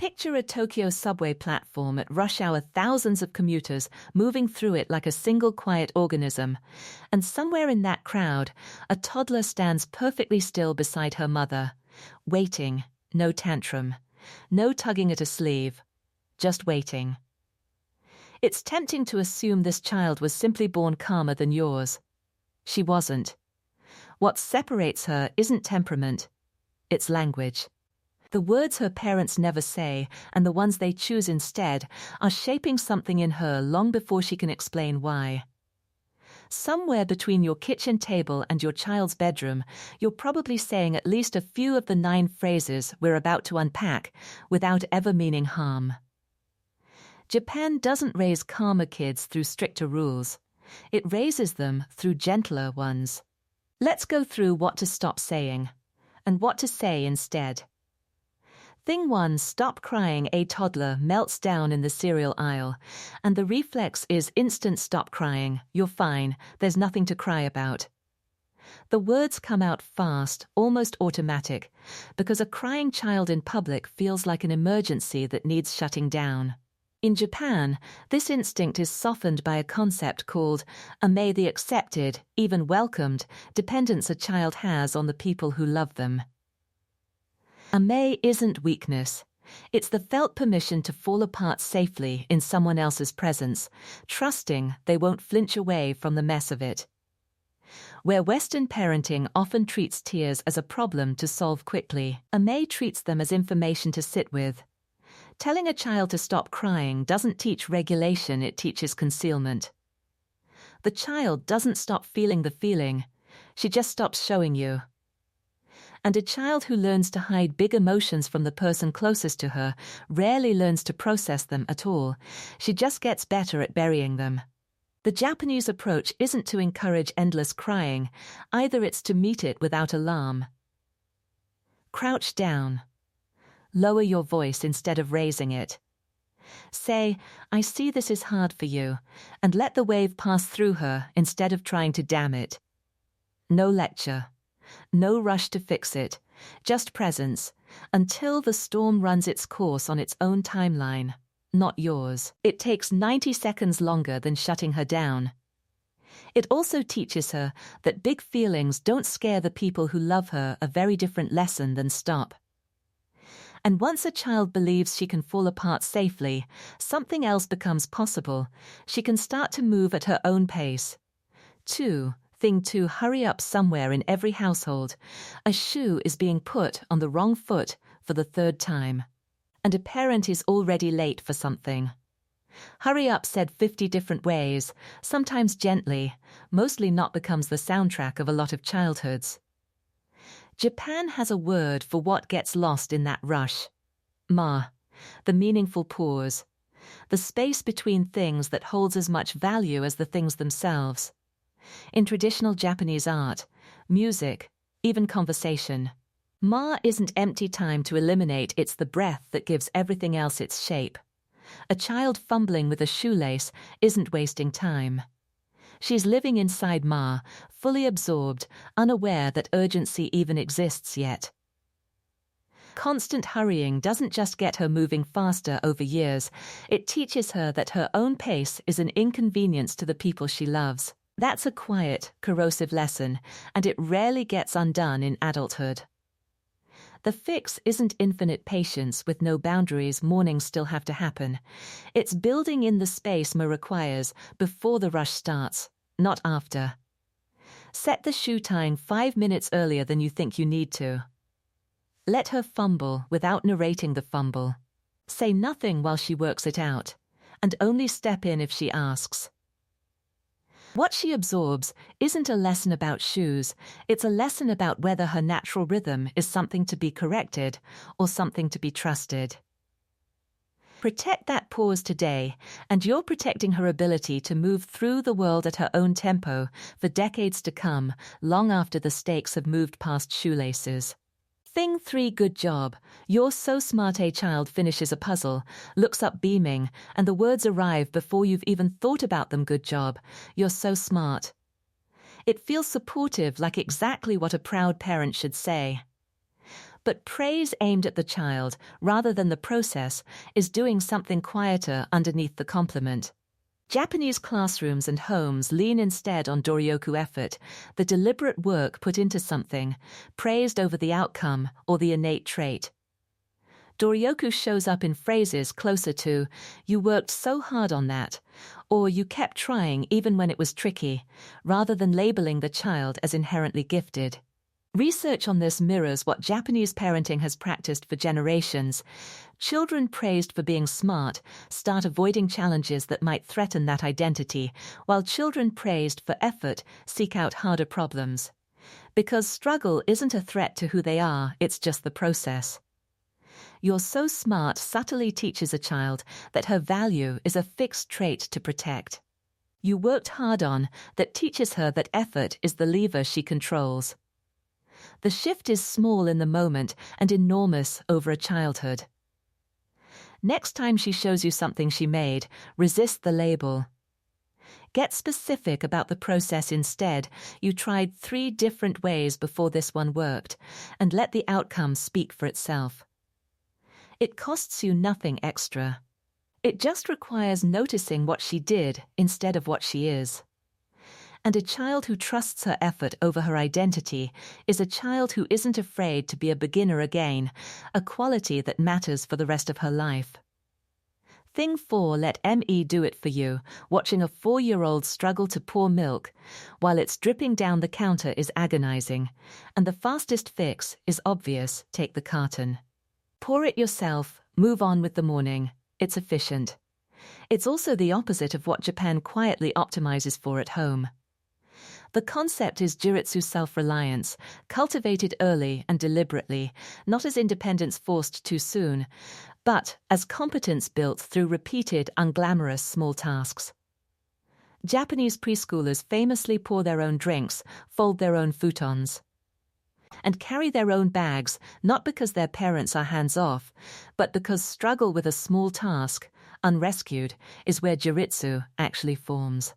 Picture a Tokyo subway platform at rush hour, thousands of commuters moving through it like a single quiet organism, and somewhere in that crowd, a toddler stands perfectly still beside her mother, waiting, no tantrum, no tugging at a sleeve, just waiting. It's tempting to assume this child was simply born calmer than yours. She wasn't. What separates her isn't temperament, it's language. The words her parents never say, and the ones they choose instead, are shaping something in her long before she can explain why. Somewhere between your kitchen table and your child's bedroom, you're probably saying at least a few of the 9 phrases we're about to unpack without ever meaning harm. Japan doesn't raise calmer kids through stricter rules. It raises them through gentler ones. Let's go through what to stop saying, and what to say instead. Thing 1, stop crying. A toddler melts down in the cereal aisle, and the reflex is instant stop crying, you're fine, there's nothing to cry about. The words come out fast, almost automatic, because a crying child in public feels like an emergency that needs shutting down. In Japan, this instinct is softened by a concept called Amae, the accepted, even welcomed, dependence a child has on the people who love them. Amae isn't weakness. It's the felt permission to fall apart safely in someone else's presence, trusting they won't flinch away from the mess of it. Where Western parenting often treats tears as a problem to solve quickly, Amae treats them as information to sit with. Telling a child to stop crying doesn't teach regulation, it teaches concealment. The child doesn't stop feeling the feeling, she just stops showing you. And a child who learns to hide big emotions from the person closest to her rarely learns to process them at all. She just gets better at burying them. The Japanese approach isn't to encourage endless crying, either it's to meet it without alarm. Crouch down. Lower your voice instead of raising it. Say, I see this is hard for you, and let the wave pass through her instead of trying to dam it. No lecture. No rush to fix it, just presence, until the storm runs its course on its own timeline, not yours. It takes 90 seconds longer than shutting her down. It also teaches her that big feelings don't scare the people who love her, a very different lesson than stop. And once a child believes she can fall apart safely, something else becomes possible. She can start to move at her own pace. Thing 2, hurry up. Somewhere in every household, a shoe is being put on the wrong foot for the 3rd time, and a parent is already late for something. Hurry up, said 50 different ways, sometimes gently, mostly not, becomes the soundtrack of a lot of childhoods. Japan has a word for what gets lost in that rush. Ma, the meaningful pause, the space between things that holds as much value as the things themselves. In traditional Japanese art, music, even conversation, ma isn't empty time to eliminate, it's the breath that gives everything else its shape. A child fumbling with a shoelace isn't wasting time. She's living inside ma, fully absorbed, unaware that urgency even exists yet. Constant hurrying doesn't just get her moving faster over years, it teaches her that her own pace is an inconvenience to the people she loves. That's a quiet, corrosive lesson, and it rarely gets undone in adulthood. The fix isn't infinite patience with no boundaries. Mornings still have to happen. It's building in the space ma requires before the rush starts, not after. Set the shoe tying 5 minutes earlier than you think you need to. Let her fumble without narrating the fumble. Say nothing while she works it out, and only step in if she asks. What she absorbs isn't a lesson about shoes, it's a lesson about whether her natural rhythm is something to be corrected or something to be trusted. Protect that pause today, and you're protecting her ability to move through the world at her own tempo for decades to come, long after the stakes have moved past shoelaces. Thing 3, good job. You're so smart. A child finishes a puzzle, looks up beaming, and the words arrive before you've even thought about them. Good job. You're so smart. It feels supportive, like exactly what a proud parent should say. But praise aimed at the child, rather than the process, is doing something quieter underneath the compliment. Japanese classrooms and homes lean instead on Doryoku effort, the deliberate work put into something, praised over the outcome or the innate trait. Doryoku shows up in phrases closer to, "You worked so hard on that," or "You kept trying even when it was tricky," rather than labeling the child as inherently gifted. Research on this mirrors what Japanese parenting has practiced for generations. Children praised for being smart start avoiding challenges that might threaten that identity, while children praised for effort seek out harder problems. Because struggle isn't a threat to who they are, it's just the process. "You're so smart" subtly teaches a child that her value is a fixed trait to protect. "You worked hard on" that teaches her that effort is the lever she controls. The shift is small in the moment and enormous over a childhood. Next time she shows you something she made, resist the label. Get specific about the process instead. "You tried 3 different ways before this one worked," and let the outcome speak for itself. It costs you nothing extra. It just requires noticing what she did instead of what she is. And a child who trusts her effort over her identity is a child who isn't afraid to be a beginner again, a quality that matters for the rest of her life. Thing 4, let ME do it for you. Watching a 4-year-old struggle to pour milk while it's dripping down the counter is agonizing, and the fastest fix is obvious: take the carton. Pour it yourself, move on with the morning. It's efficient. It's also the opposite of what Japan quietly optimizes for at home. The concept is Jiritsu self-reliance, cultivated early and deliberately, not as independence forced too soon, but as competence built through repeated, unglamorous small tasks. Japanese preschoolers famously pour their own drinks, fold their own futons, and carry their own bags, not because their parents are hands-off, but because struggle with a small task, unrescued, is where Jiritsu actually forms.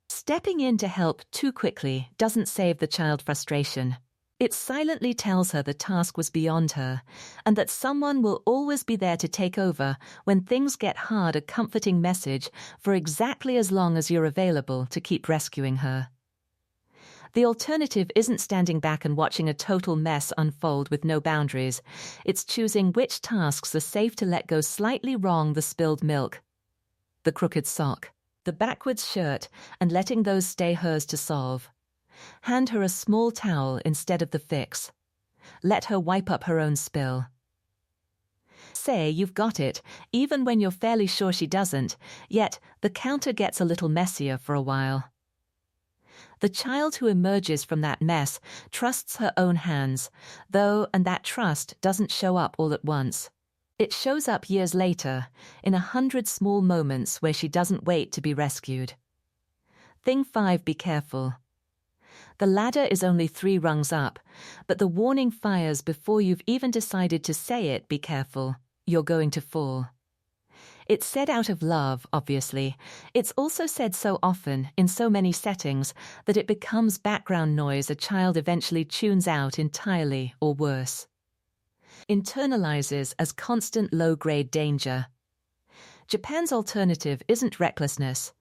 Stepping in to help too quickly doesn't save the child frustration. It silently tells her the task was beyond her, and that someone will always be there to take over when things get hard, a comforting message for exactly as long as you're available to keep rescuing her. The alternative isn't standing back and watching a total mess unfold with no boundaries. It's choosing which tasks are safe to let go slightly wrong: the spilled milk, the crooked sock, the backwards shirt, and letting those stay hers to solve. Hand her a small towel instead of the fix. Let her wipe up her own spill. Say you've got it, even when you're fairly sure she doesn't, yet the counter gets a little messier for a while. The child who emerges from that mess trusts her own hands, though, and that trust doesn't show up all at once. It shows up years later, in 100 small moments where she doesn't wait to be rescued. Thing 5, be careful. The ladder is only 3 rungs up, but the warning fires before you've even decided to say it: be careful, you're going to fall. It's said out of love, obviously. It's also said so often, in so many settings, that it becomes background noise a child eventually tunes out entirely, or worse. Internalizes as constant low-grade danger. Japan's alternative isn't recklessness.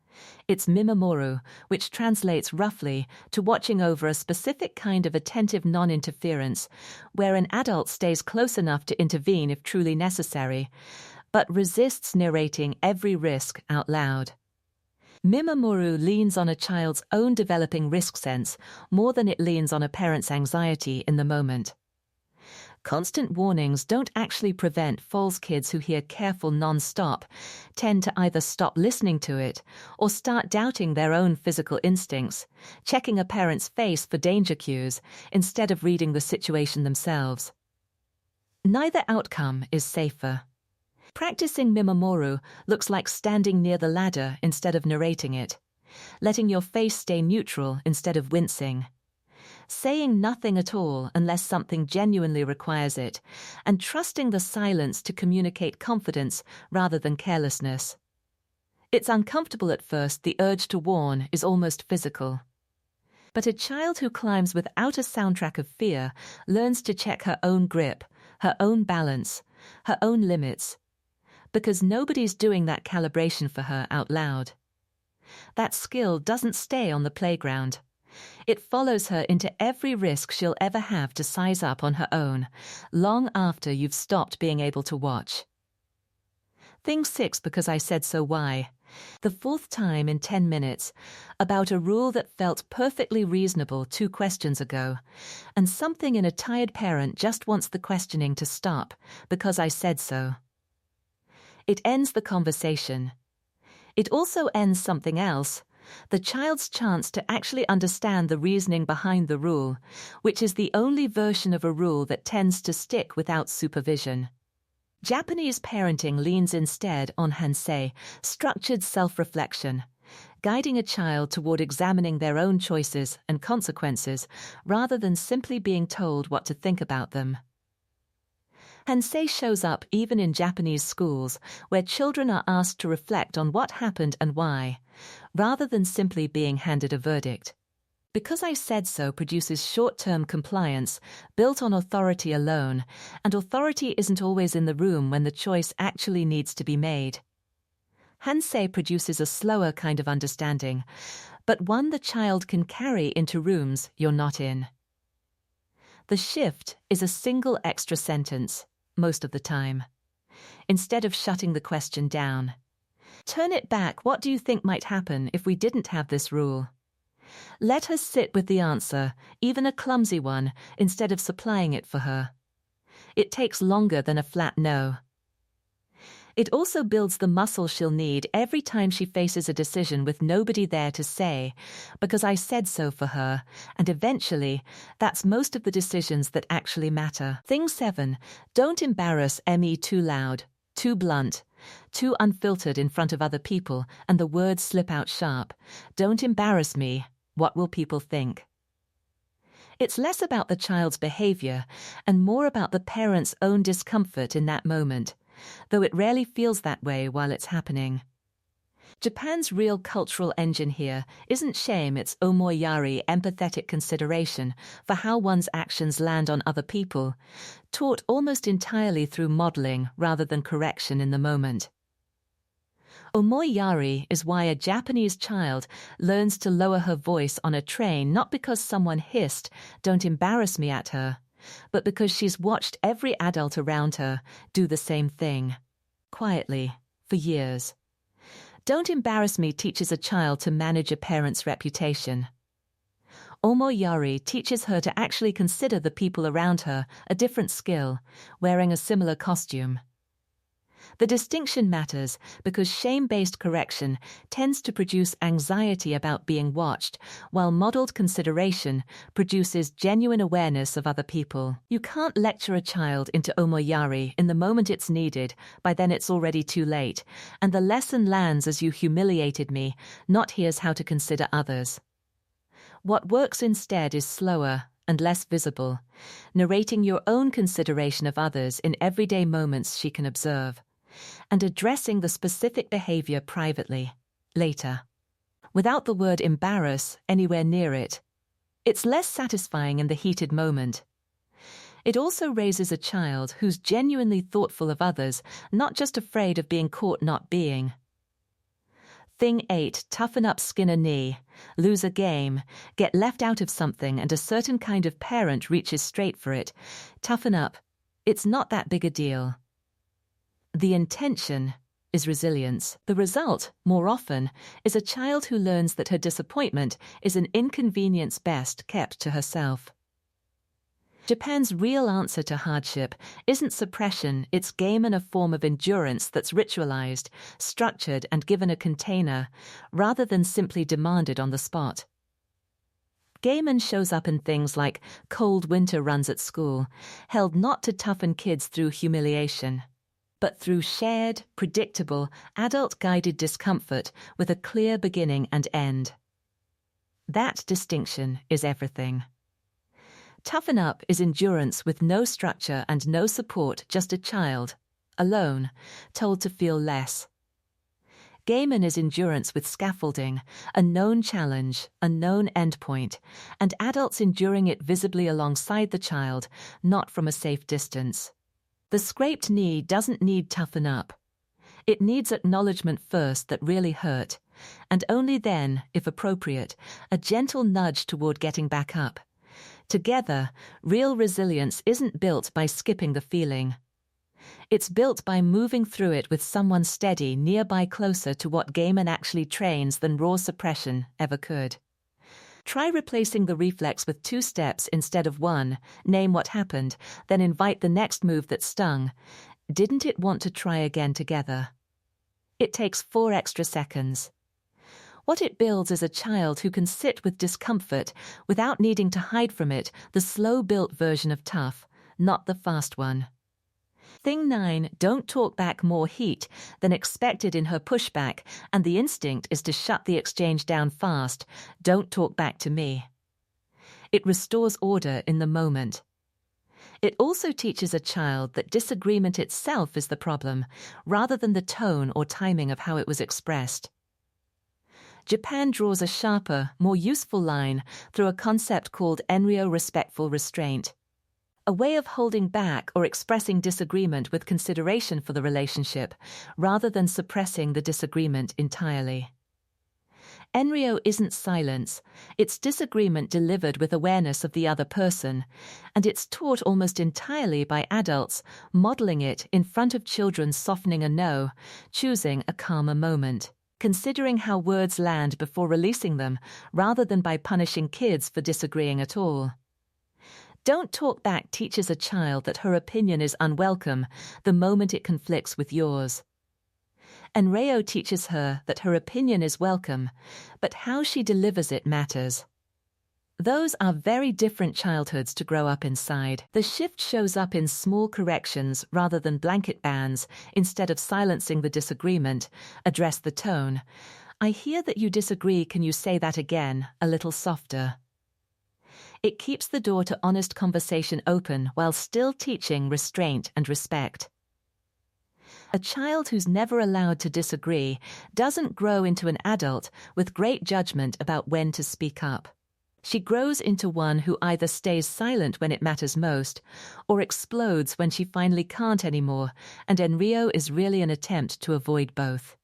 It's Mimamoru, which translates roughly to watching over a specific kind of attentive non-interference, where an adult stays close enough to intervene if truly necessary, but resists narrating every risk out loud. Mimamoru leans on a child's own developing risk sense more than it leans on a parent's anxiety in the moment. Constant warnings don't actually prevent false. Kids who hear careful non-stop tend to either stop listening to it or start doubting their own physical instincts, checking a parent's face for danger cues instead of reading the situation themselves. Neither outcome is safer. Practicing Mimamoru looks like standing near the ladder instead of narrating it, letting your face stay neutral instead of wincing, saying nothing at all unless something genuinely requires it, and trusting the silence to communicate confidence rather than carelessness. It's uncomfortable at first. The urge to warn is almost physical. But a child who climbs without a soundtrack of fear learns to check her own grip, her own balance, her own limits, because nobody's doing that calibration for her out loud. That skill doesn't stay on the playground. It follows her into every risk she'll ever have to size up on her own, long after you've stopped being able to watch. Thing 6, because I said so why. The 4th time in 10 minutes, about a rule that felt perfectly reasonable 2 questions ago, and something in a tired parent just wants the questioning to stop, because I said so. It ends the conversation. It also ends something else, the child's chance to actually understand the reasoning behind the rule, which is the only version of a rule that tends to stick without supervision. Japanese parenting leans instead on Hansei, structured self-reflection, guiding a child toward examining their own choices and consequences rather than simply being told what to think about them. Hansei shows up even in Japanese schools, where children are asked to reflect on what happened and why, rather than simply being handed a verdict. Because I said so produces short-term compliance, built on authority alone, and authority isn't always in the room when the choice actually needs to be made. Hansei produces a slower kind of understanding, but one the child can carry into rooms you're not in. The shift is a single extra sentence, most of the time. Instead of shutting the question down. Turn it back. What do you think might happen if we didn't have this rule? Let her sit with the answer, even a clumsy one, instead of supplying it for her. It takes longer than a flat no. It also builds the muscle she'll need every time she faces a decision with nobody there to say, because I said so for her, and eventually, that's most of the decisions that actually matter. Thing 7, don't embarrass me too loud, too blunt, too unfiltered in front of other people, and the words slip out sharp. Don't embarrass me. What will people think? It's less about the child's behavior and more about the parent's own discomfort in that moment, though it rarely feels that way while it's happening. Japan's real cultural engine here isn't shame, it's Omoiyari, empathetic consideration for how one's actions land on other people, taught almost entirely through modeling rather than correction in the moment. Omoiyari is why a Japanese child learns to lower her voice on a train not because someone hissed, "Don't embarrass me," at her, but because she's watched every adult around her do the same thing, quietly, for years. Don't embarrass me teaches a child to manage a parent's reputation. Omoiyari teaches her to actually consider the people around her, a different skill, wearing a similar costume. The distinction matters because shame-based correction tends to produce anxiety about being watched, while modeled consideration produces genuine awareness of other people. You can't lecture a child into Omoiyari in the moment it's needed, by then it's already too late, and the lesson lands as you humiliated me, not here's how to consider others. What works instead is slower and less visible, narrating your own consideration of others in everyday moments she can observe, and addressing the specific behavior privately, later, without the word embarrass anywhere near it. It's less satisfying in the heated moment. It also raises a child who's genuinely thoughtful of others, not just afraid of being caught not being. Thing 8, toughen up, skin a knee, lose a game, get left out of something, and a certain kind of parent reaches straight for it. Toughen up. It's not that big a deal. The intention is resilience. The result, more often, is a child who learns that her disappointment is an inconvenience best kept to herself. Japan's real answer to hardship isn't suppression, it's game and a form of endurance that's ritualized, structured, and given a container, rather than simply demanded on the spot. Gaman shows up in things like cold winter runs at school, held not to toughen kids through humiliation, but through shared, predictable, adult-guided discomfort with a clear beginning and end. That distinction is everything. Toughen up is endurance with no structure and no support, just a child, alone, told to feel less. Gaman is endurance with scaffolding, a known challenge, a known endpoint, and adults enduring it visibly alongside the child, not from a safe distance. The scraped knee doesn't need toughen up. It needs acknowledgement first that really hurt, and only then, if appropriate, a gentle nudge toward getting back up. Together, real resilience isn't built by skipping the feeling. It's built by moving through it with someone steady nearby, closer to what Gaman actually trains than raw suppression ever could. Try replacing the reflex with 2 steps instead of 1, name what happened, then invite the next move that stung. Didn't it want to try again together? It takes 4 extra seconds. What it builds is a child who can sit with discomfort without needing to hide from it, the slow-built version of tough, not the fast one. Thing 9, don't talk back, more heat than expected in her pushback, and the instinct is to shut the exchange down fast. Don't talk back to me. It restores order in the moment. It also teaches a child that disagreement itself is the problem, rather than the tone or timing of how it was expressed. Japan draws a sharper, more useful line through a concept called Enryo, respectful restraint. A way of holding back or expressing disagreement with consideration for the relationship, rather than suppressing the disagreement entirely. Enryo isn't silence, it's disagreement delivered with awareness of the other person, and it's taught almost entirely by adults, modeling it in front of children, softening a no, choosing a calmer moment, considering how words land before releasing them, rather than by punishing kids for disagreeing at all. Don't talk back teaches a child that her opinion is unwelcome the moment it conflicts with yours. Enryo teaches her that her opinion is welcome, but how she delivers it matters. Those are very different childhoods to grow up inside. The shift shows up in small corrections rather than blanket bans. Instead of silencing the disagreement, address the tone. I hear that you disagree, can you say that again, a little softer? It keeps the door to honest conversation open while still teaching restraint and respect. A child who's never allowed to disagree doesn't grow into an adult with great judgment about when to speak up. She grows into one who either stays silent when it matters most or explodes when she finally can't anymore, and Enryo is really an attempt to avoid both.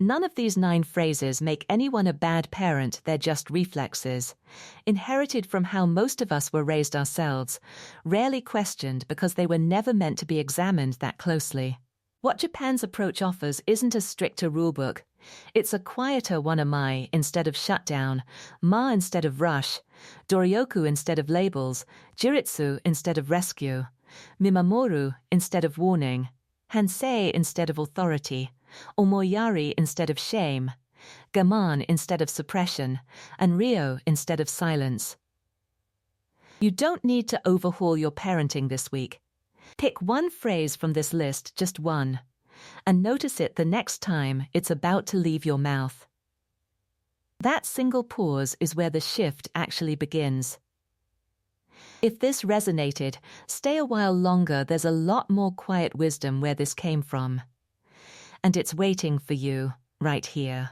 None of these 9 phrases make anyone a bad parent, they're just reflexes, inherited from how most of us were raised ourselves, rarely questioned because they were never meant to be examined that closely. What Japan's approach offers isn't a stricter rulebook. It's a quieter one: Amae instead of shutdown, ma instead of rush, Doryoku instead of labels, Jiritsu instead of rescue, Mimamoru instead of warning, Hansei instead of authority, Omoiyari instead of shame, Gaman instead of suppression, Enryo instead of silence. You don't need to overhaul your parenting this week. Pick 1 phrase from this list, just 1, and notice it the next time it's about to leave your mouth. That single pause is where the shift actually begins. If this resonated, stay a while longer. There's a lot more quiet wisdom where this came from. And it's waiting for you right here.